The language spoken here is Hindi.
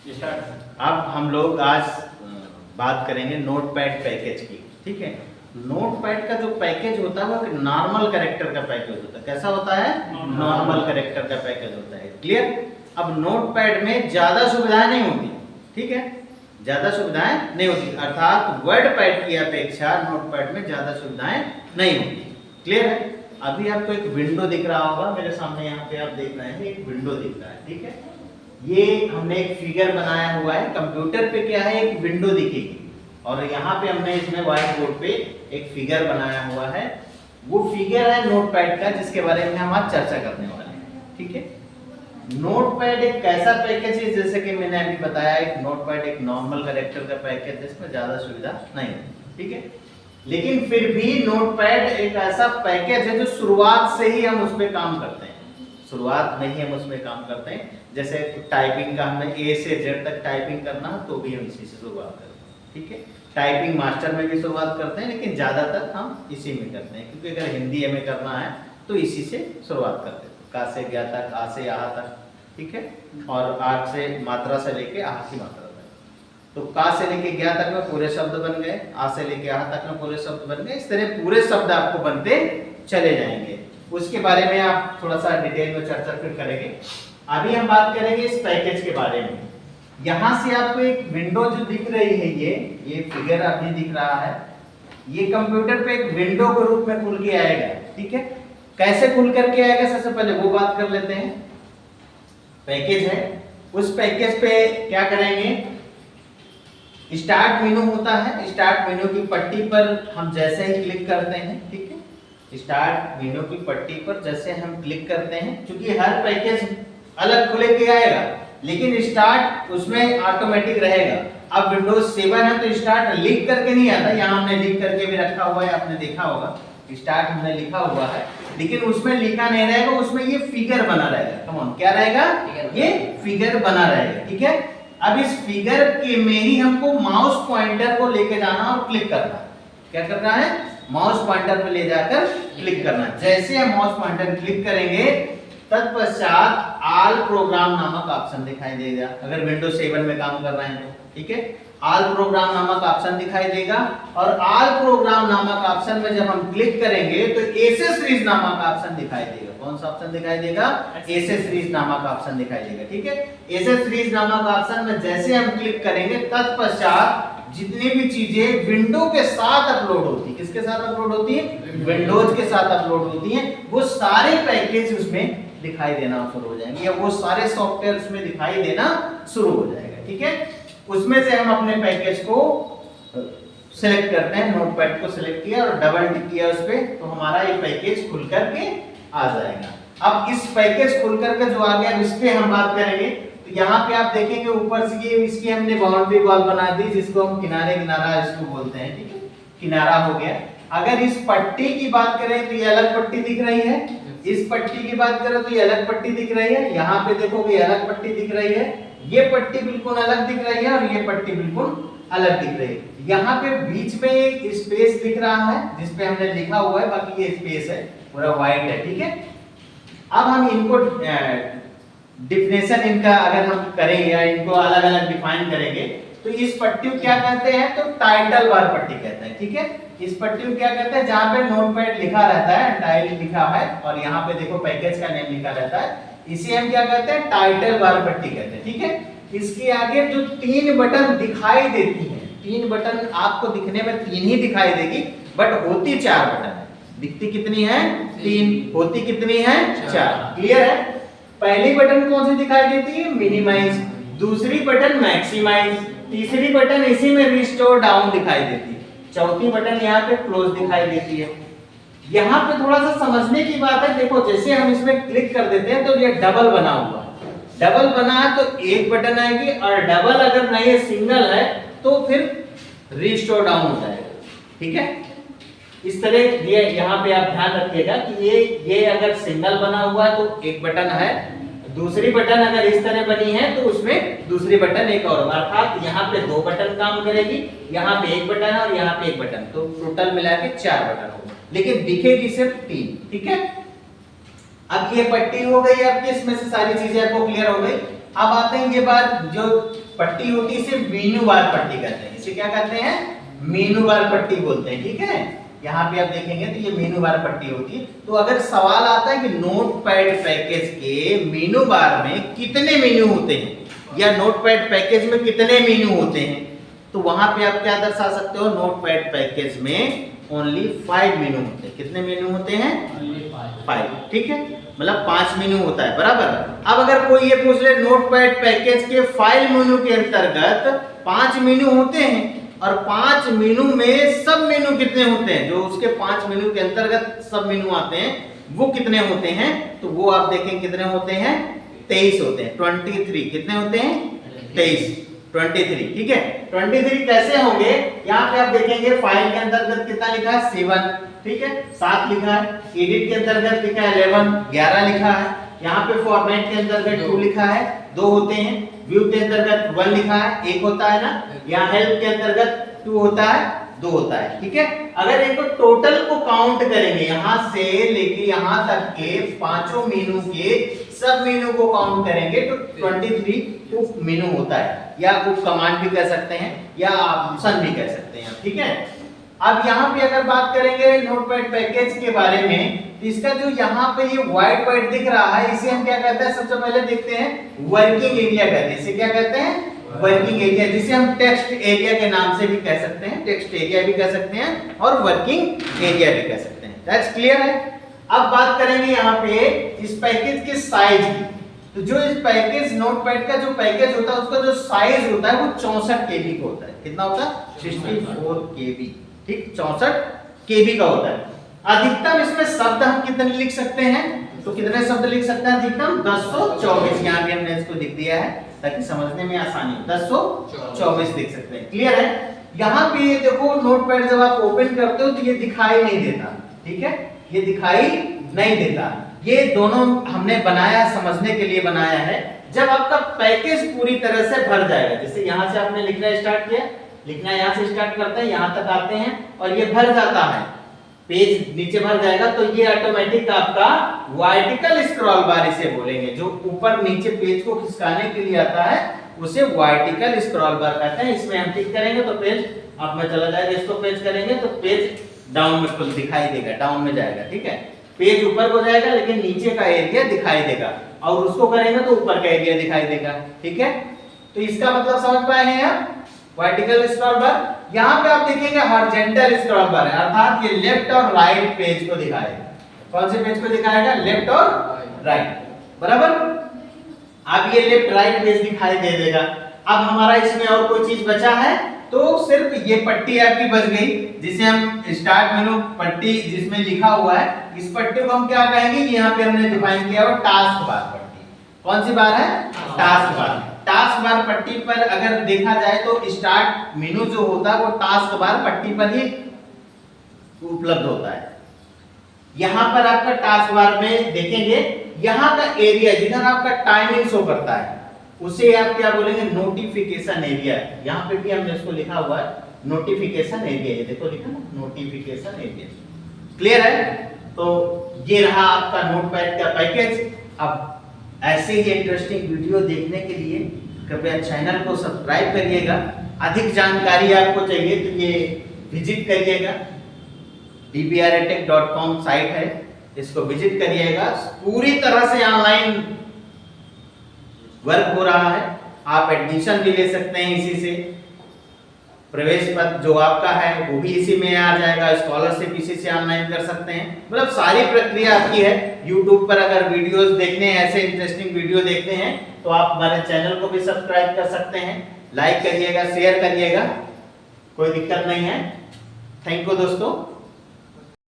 अब हम लोग आज बात करेंगे नोटपैड पैकेज की। ठीक है, नोटपैड का जो पैकेज होता है वो एक नॉर्मल कैरेक्टर का पैकेज होता है। कैसा होता है? नॉर्मल कैरेक्टर का पैकेज होता है। क्लियर? अब नोटपैड में ज्यादा सुविधाएं नहीं होती। ठीक है, ज्यादा सुविधाएं नहीं होती, अर्थात वर्डपैड की अपेक्षा नोटपैड में ज्यादा सुविधाएं नहीं होती। क्लियर है? अभी आपको एक विंडो दिख रहा होगा मेरे सामने, यहाँ पे आप देख रहे हैं एक विंडो दिख रहा है। ठीक है, ये हमने एक फिगर बनाया हुआ है। कंप्यूटर पे क्या है, एक विंडो दिखेगी और यहाँ पे हमने इसमें व्हाइट बोर्ड पे एक फिगर बनाया हुआ है। वो फिगर है नोटपैड का, जिसके बारे में हम आज चर्चा करने वाले हैं। ठीक है, नोटपैड एक कैसा पैकेज है, जैसे कि मैंने अभी बताया, एक नोटपैड एक नॉर्मल कैरेक्टर का पैकेज है, जिसमें ज्यादा सुविधा नहीं है। ठीक है, लेकिन फिर भी नोटपैड एक ऐसा पैकेज है जो शुरुआत से ही हम उस पर काम करते हैं। शुरुआत में ही हम उसमें काम करते हैं। जैसे टाइपिंग का हमें ए से जेड तक टाइपिंग करना है तो भी हम इसी से शुरुआत करते हैं। ठीक है, टाइपिंग मास्टर में भी शुरुआत करते हैं, लेकिन ज्यादातर हम इसी में करते हैं, क्योंकि अगर हिंदी हमें करना है तो इसी से शुरुआत करते हैं। का से ज्ञा तक, आ से आहा तक। ठीक है, और आठ से मात्रा से लेके आह की मात्रा तक। तो का से लेके ज्ञा तक में पूरे शब्द बन गए, आ से लेके आह तक में पूरे शब्द बन गए। इस तरह पूरे शब्द आपको बनते चले जाएंगे। उसके बारे में आप थोड़ा सा डिटेल में चर्चा फिर करेंगे। अभी हम बात करेंगे इस पैकेज के बारे में। यहाँ से आपको एक विंडो जो दिख रही है, ये फिगर अभी दिख रहा है, ये कंप्यूटर पे एक विंडो के रूप में खुल के आएगा। ठीक है, कैसे खुल करके आएगा, सबसे पहले वो बात कर लेते हैं। पैकेज है, उस पैकेज पे क्या करेंगे, स्टार्ट मेनू होता है। स्टार्ट मेनू की पट्टी पर हम जैसे ही क्लिक करते हैं, ठीक है, स्टार्ट मेनू की पट्टी पर जैसे हम क्लिक करते हैं, क्योंकि हर पैकेज अलग खुले के आएगा, लेकिन स्टार्ट उसमें ऑटोमेटिक रहेगा। अब विंडोज 7 है तो स्टार्ट लिख करके नहीं आता, यहाँ हमने लिख करके भी रखा हुआ है, आपने देखा होगा स्टार्ट हमने लिखा हुआ है, लेकिन उसमें लिखा नहीं रहेगा, उसमें ये फिगर बना रहेगा। कम ऑन, क्या रहेगा? ये फिगर बना रहेगा। ठीक है, अब इस फिगर के में ही हमको माउस पॉइंटर को लेके जाना और क्लिक करना। क्या करना है? माउस पॉइंटर पे ले जाकर क्लिक करना। जैसे हम माउस पॉइंटर क्लिक करेंगे तत्पश्चात ऑल प्रोग्राम नामक ऑप्शन दिखाई देगा। अगर विंडोज 7 में काम कर रहे हैं तो ठीक है, ऑल प्रोग्राम नामक ऑप्शन दिखाई देगा, और ऑल प्रोग्राम नामक ऑप्शन में जब हम क्लिक करेंगे तो एसए सीरीज नामक ऑप्शन दिखाई देगा। कौन सा ऑप्शन दिखाई देगा? एसए सीरीज नामक ऑप्शन दिखाई देगा। ठीक है, एसए सीरीज नामक ऑप्शन में जैसे हम क्लिक करेंगे तत्पश्चात जितनी भी चीजें विंडो के साथ अपलोड होती है, किसके साथ अपलोड होती है? विंडोज के साथ अपलोड होती हैं, वो सारे पैकेज उसमें दिखाई देना शुरू हो जाएंगे, या वो सारे सॉफ्टवेयर उसमें दिखाई देना शुरू हो जाएगा। ठीक है, उसमें से हम अपने पैकेज को सिलेक्ट करते हैं। नोटपैड को सिलेक्ट किया और डबल टिक किया उस पे, तो हमारा ये पैकेज खुल करके आ जाएगा। अब इस पैकेज खुल करके जो आ गया, इस पे हम बात करेंगे। तो यहाँ पे आप देखेंगे ऊपर से ये इसकी हमने बाउंड्री वॉल बना दी, जिसको हम किनारे किनारा इसको बोलते हैं। ठीक है, किनारा हो गया। अगर इस पट्टी की बात करें तो ये अलग पट्टी दिख रही है, इस पट्टी की बात करें तो ये अलग पट्टी दिख रही है, यहाँ पे देखोगे ये अलग पट्टी दिख रही है, ये पट्टी बिल्कुल अलग दिख रही है, और ये पट्टी बिल्कुल अलग दिख रही है। यहाँ पे बीच में एक स्पेस दिख रहा है जिसपे हमने लिखा हुआ है, बाकी ये स्पेस है पूरा व्हाइट है। ठीक है, अब हम इनको डिफिनेशन इनका अगर हम करें या इनको अलग अलग डिफाइन करेंगे तो इस पट्टी को क्या कहते हैं? तो टाइटल बार पट्टी कहते हैं। ठीक है, इस पट्टी को क्या कहते हैं? जहां पे नोटपैड लिखा रहता है, टाइटल लिखा है, और यहाँ पे देखो पैकेज का नेम लिखा रहता है, इसे हम क्या कहते हैं? टाइटल बार पट्टी कहते हैं। ठीक है, इसके आगे जो 3 बटन दिखाई देती हैं, 3 बटन आपको दिखने में 3 ही दिखाई देगी, बट होती 4 बटन है। दिखती कितनी है? 3, होती कितनी है? 4। क्लियर है? पहली बटन कौन सी दिखाई देती है? मिनिमाइज। दूसरी बटन मैक्सिमाइज। तीसरी बटन इसी में रिस्टोर डाउन दिखाई देती है। चौथी बटन यहाँ पे क्लोज दिखाई देती है। यहाँ पे थोड़ा सा समझने की बात है। देखो, जैसे हम इसमें क्लिक कर देते हैं तो ये डबल बना हुआ है। डबल बना है तो एक बटन आएगी, और डबल अगर नहीं सिंगल है तो फिर रिस्टोर डाउन हो जाएगा। ठीक है, इस तरह ये यहाँ पे आप ध्यान रखिएगा कि ये अगर सिंगल बना हुआ है तो एक बटन है, दूसरी बटन अगर इस तरह बनी है तो उसमें दूसरी बटन एक और, अर्थात यहाँ पे 2 बटन काम करेगी, यहाँ पे 1 बटन है और यहाँ पे 1 बटन, तो टोटल मिला के 4 बटन होगा, लेकिन दिखेगी सिर्फ 3। ठीक है, अब ये पट्टी हो गई आपकी, इसमें से सारी चीजें आपको क्लियर हो गई। अब आते हैं ये बात जो पट्टी होती है इसे मेनू बार पट्टी कहते हैं। इसे क्या कहते हैं? मेनू बार पट्टी बोलते हैं। ठीक है, यहाँ पे आप देखेंगे तो ये मेनू बार पट्टी होती है। तो अगर सवाल आता है कि नोटपैड पैकेज के मेनू बार में कितने मेनू होते हैं या नोटपैड पैकेज में कितने मेनू होते हैं, तो वहां पे आप क्या दर्शा सकते हो? नोटपैड पैकेज में ओनली 5 मेनू होते हैं। कितने मेनू होते हैं? 5। ठीक है, मतलब 5 मेनू होता है, बराबर। अब अगर कोई ये पूछ ले नोटपैड पैकेज के फाइल मेनू के अंतर्गत 5 मेनू होते हैं और 5 मेनू में सब मेनू कितने होते हैं, जो उसके 5 मेनू के अंतर्गत सब मेनू आते हैं वो कितने होते हैं, तो वो आप देखें कितने होते हैं? 23 होते हैं। 23 कितने होते हैं? 23, 23। ठीक है, 23 कैसे होंगे? यहाँ पे आप देखेंगे फाइल के अंतर्गत कितना लिखा है? 7। ठीक है, 7 लिखा है। एडिट के अंतर्गत लिखा है 11 लिखा है। यहाँ पे फॉर्मेट के अंतर्गत 2 लिखा है, 2 होते हैं। व्यू के अंतर्गत 1 लिखा है, 1 होता है ना। यहाँ हेल्प के अंतर्गत 2 होता है, 2 होता है। ठीक है, अगर इनको टोटल को काउंट करेंगे यहाँ से लेके यहाँ तक के पांचों मेनू के सब मेनू को काउंट करेंगे तो 23 उप मेनू होता है, या उप कमांड भी कह सकते हैं या ऑप्शन भी कह सकते हैं। ठीक है, अब यहाँ पे अगर बात करेंगे नोटपैड पैकेज के बारे में, तो इसका जो यहाँ पे ये व्हाइट दिख रहा है इसे हम क्या कहते हैं? सबसे पहले देखते हैं वर्किंग एरिया कहते हैं। इसे क्या कहते हैं? वर्किंग एरिया, जिसे हम टेक्स्ट एरिया के नाम से भी कह सकते हैं, टेक्स्ट एरिया भी कह सकते हैं और वर्किंग एरिया भी कह सकते हैं। दैट्स क्लियर है। अब बात करेंगे यहाँ पे इस पैकेज के साइज की। तो जो इस पैकेज नोटपैड का जो पैकेज होता है उसका जो साइज होता है वो 64 केबी का होता है। कितना होता है? 64 केबी। ठीक, 64 केबी का होता है। अधिकतम इसमें शब्द हम कितने लिख सकते हैं? तो कितने शब्द लिख सकते हैं? अधिकतम 1024। यहाँ भी हमने इसको लिख दिया है ताकि समझने में आसानी हो। 1024 लिख सकते हैं। क्लियर है? यहाँ पे देखो नोटपैड जब आप ओपन करते हो तो ये दिखाई नहीं देता। ठीक है, ये दिखाई नहीं देता। ये दोनों हमने बनाया समझने के लिए बनाया है। जब आपका पैकेज पूरी तरह से भर जाएगा, जैसे यहाँ से आपने लिखना स्टार्ट किया, लिखना यहाँ से स्टार्ट करते हैं, यहाँ तक आते हैं और ये भर जाता है, पेज नीचे भर जाएगा, तो ये ऑटोमेटिक आपका वर्टिकल स्क्रॉल बार इसे बोलेंगे। जो ऊपर नीचे पेज को खिसकाने के लिए आता है उसे वर्टिकल स्क्रॉल बार कहते हैं। इसमें हम क्लिक करेंगे तो पेज आप में चला जाएगा, इसको पेज करेंगे तो पेज डाउन में खुद दिखाई देगा, डाउन में जाएगा। ठीक है, पेज ऊपर को जाएगा लेकिन नीचे का एरिया दिखाई देगा, और उसको करेंगे तो ऊपर का एरिया दिखाई देगा। ठीक है, तो इसका मतलब समझ पाए हैं आप? वर्टिकल स्क्रॉल बार। यहाँ पे आप देखेंगे हॉरिजॉन्टल स्क्रॉल बार है, अर्थात ये लेफ्ट और राइट पेज को दिखाएगा। कौन से पेज को दिखाएगा? लेफ्ट और राइट, बराबर। अब ये लेफ्ट राइट पेज दिखाई दे देगा। अब हमारा इसमें और कोई चीज बचा है तो सिर्फ ये पट्टी आपकी बच गई, जिसे हम स्टार्ट मेनू पट्टी जिसमें लिखा हुआ है, इस पट्टी को हम क्या कहेंगे? यहाँ पे हमने डिफाइन किया हुआ टास्क बार पट्टी। कौन सी बार है? Task bar. टास्क बार पट्टी पर अगर देखा जाए तो स्टार्ट मेनू जो होता है वो टास्क बार पट्टी पर ही उपलब्ध होता है। यहाँ पर आपका टास्क बार में देखेंगे यहाँ का एरिया जिधर आपका टाइमिंग शो करता है उसे आप क्या बोलेंगे? Notification area. यहाँ पे भी हमने इसको लिखा हुआ है नोटिफिकेशन एरिया, ये देखो लिखा ना, नोटिफिकेशन एरिया। क्लियर है? तो ये रहा आपका नोटपैड का पैकेज। अब ऐसे ही इंटरेस्टिंग वीडियो देखने के लिए कृपया चैनल को सब्सक्राइब करिएगा। अधिक जानकारी आपको चाहिए तो ये विजिट करिएगा, dbratech.com साइट है, इसको विजिट करिएगा। पूरी तरह से ऑनलाइन वर्क हो रहा है, आप एडमिशन भी ले सकते हैं इसी से, प्रवेश पत्र जो आपका है वो भी इसी में आ जाएगा, स्कॉलरशिप इसी से ऑनलाइन कर सकते हैं। मतलब सारी प्रक्रिया आपकी है। YouTube पर अगर वीडियोस देखने हैं, ऐसे इंटरेस्टिंग वीडियो देखते हैं तो आप हमारे चैनल को भी सब्सक्राइब कर सकते हैं, लाइक करिएगा, शेयर करिएगा, कोई दिक्कत नहीं है। थैंक यू दोस्तों।